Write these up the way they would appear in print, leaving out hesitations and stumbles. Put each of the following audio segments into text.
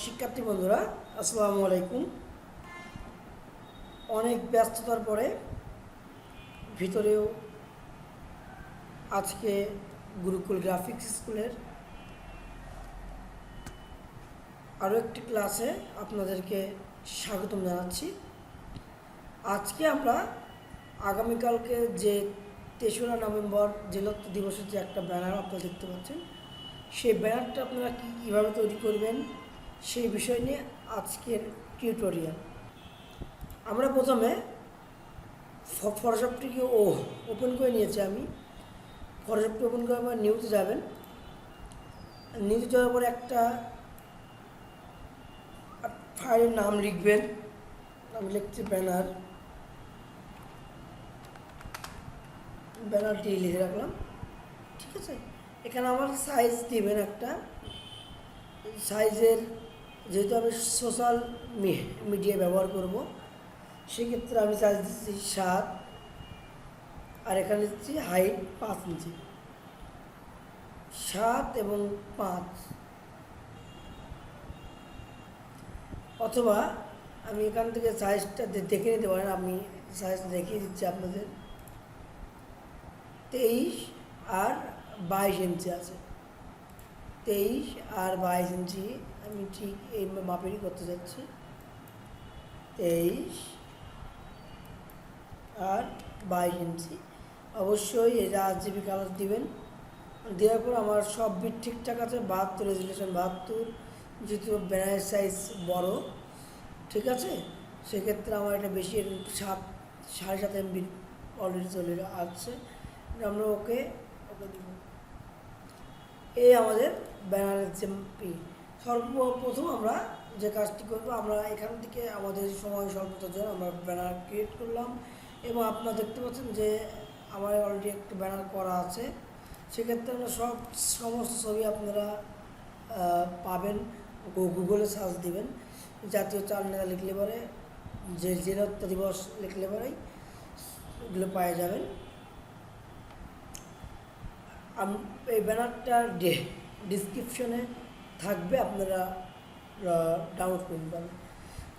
শিক্ষার্থী বন্ধুরা, আসসালামু আলাইকুম। অনেক ব্যস্ততার পরে ভিতরেও আজকে গুরুকুল গ্রাফিক্স স্কুলের আরও একটি ক্লাসে আপনাদেরকে স্বাগতম জানাচ্ছি। আজকে আমরা আগামীকালকে যে ৩রা নভেম্বর জেলত্ব দিবসের যে একটা ব্যানার আপনারা দেখতে পাচ্ছেন, সেই ব্যানারটা আপনারা কীভাবে তৈরি করবেন সেই বিষয় নিয়ে আজকের টিউটোরিয়াল। আমরা প্রথমে ফটোশপটিকে ওপেন করে নিয়েছি। আমি ফটোশপটি ওপেন করে আবার নিউতে যাবেন। নিউতে যাওয়ার পরে একটা ফাইলের নাম লিখবেন। আমি লিখছি ব্যানারটি লিখে রাখলাম। ঠিক আছে, এখানে আমার সাইজ দিবেন একটা সাইজের, যেহেতু আমি সোশ্যাল মিডিয়া ব্যবহার করব সেক্ষেত্রে আমি সাইজ দিচ্ছি 7, আর এখানে দিচ্ছি হাইট 5 ইঞ্চি। 7 এবং 5, অথবা আমি এখান থেকে সাইজটা দেখে নিতে পারেন। আমি সাইজ দেখিয়ে দিচ্ছি আপনাদের। 23 আর 22 ইঞ্চি আছে। 23 আর 22 ইঞ্চি আমি ঠিক এই মাপেরই করতে যাচ্ছি। 23 আর 22 ইঞ্চি। অবশ্যই এটা RGB কালার দিবেন। দেওয়ার পর আমার সব বিট ঠিকঠাক আছে। 72 রেজুলেশন 72, যেহেতু ব্যানারের সাইজ বড়, ঠিক আছে, সেক্ষেত্রে আমার এটা বেশি 7.5 MB অলরেডি চলে আসছে। আমরা ওকে দিব। এই আমাদের ব্যানারের যে সর্বপ্রথম আমরা যে কাজটি করব, আমরা এখান থেকে আমাদের সময় স্বল্পতার জন্য আমরা ব্যানার ক্রিয়েট করলাম, এবং আপনারা দেখতে পাচ্ছেন যে আমার অলরেডি একটা ব্যানার করা আছে। সেক্ষেত্রে আমরা সমস্ত ছবি আপনারা পাবেন। গুগলে সার্চ দিবেন, জাতীয় চাঁদ নেতা লিখলে পরে, যে জেলত্ব দিবস লিখলে পরেই এগুলো পাওয়া যাবেন। এই ব্যানারটার ডিসক্রিপশনে থাকবে, আপনারা ডাউনলোড করতে পারেন।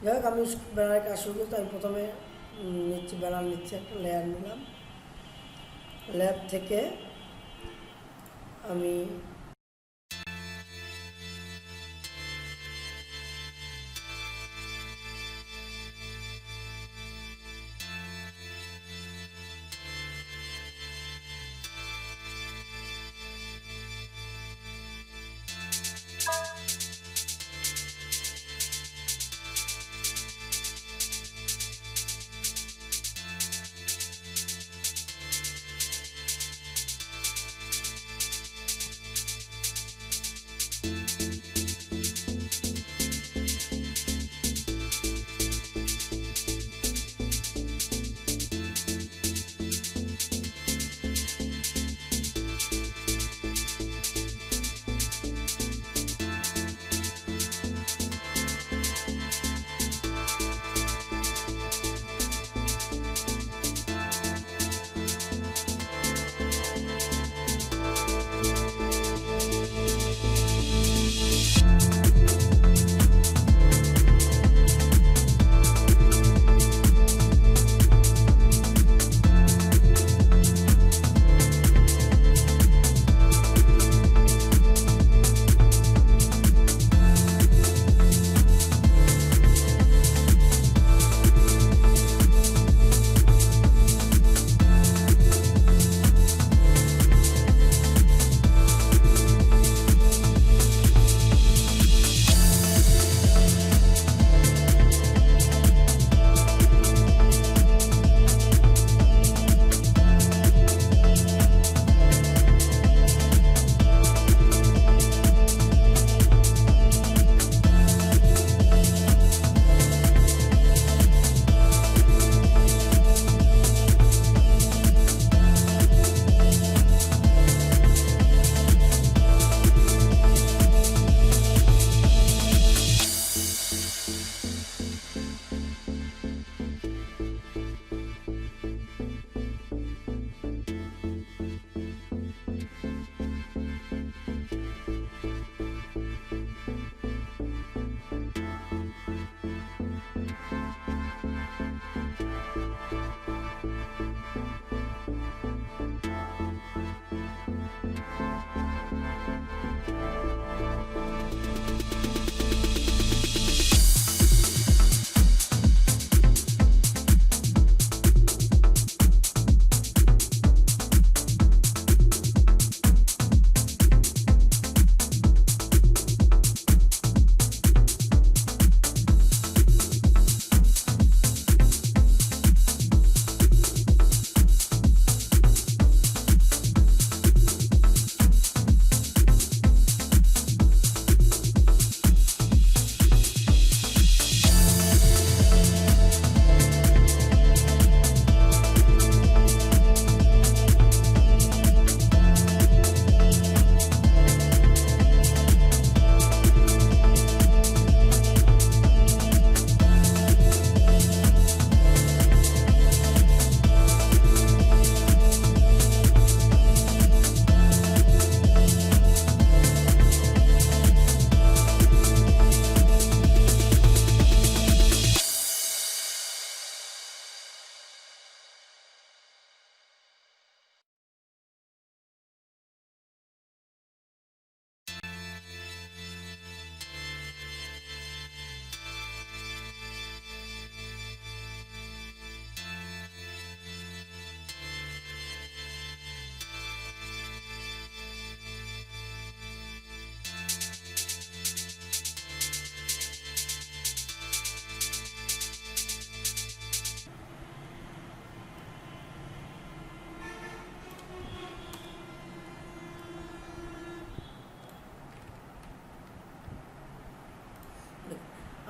যাই হোক, আমি ব্যানারের কাজ শুরু করতে আমি প্রথমে ব্যানার নিচ্ছি, একটা লেয়ার নিলাম। লেয়ার থেকে আমি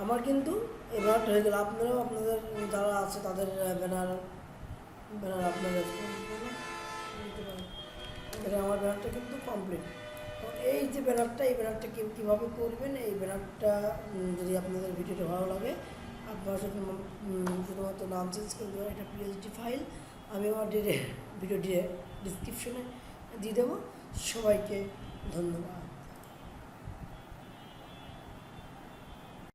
আমার কিন্তু এই ব্যানারটা হয়ে গেল। আপনারাও আপনাদের যারা আছে তাদের ব্যানার ব্যানার আপনাদের নিতে পারেন। দেখেন আমার ব্যানারটা কিন্তু কমপ্লিট। এই যে ব্যানারটা, এই ব্যানারটা কীভাবে করবেন, এই ব্যানারটা যদি আপনাদের ভিডিওটা ভালো লাগে আপনারা শুধুমাত্র নাম চেঞ্জ করে দেবেন, এটা পিএইচডি ফাইল। আমি আমার ভিডিও ডিসক্রিপশনে দিয়ে দেবো। সবাইকে ধন্যবাদ।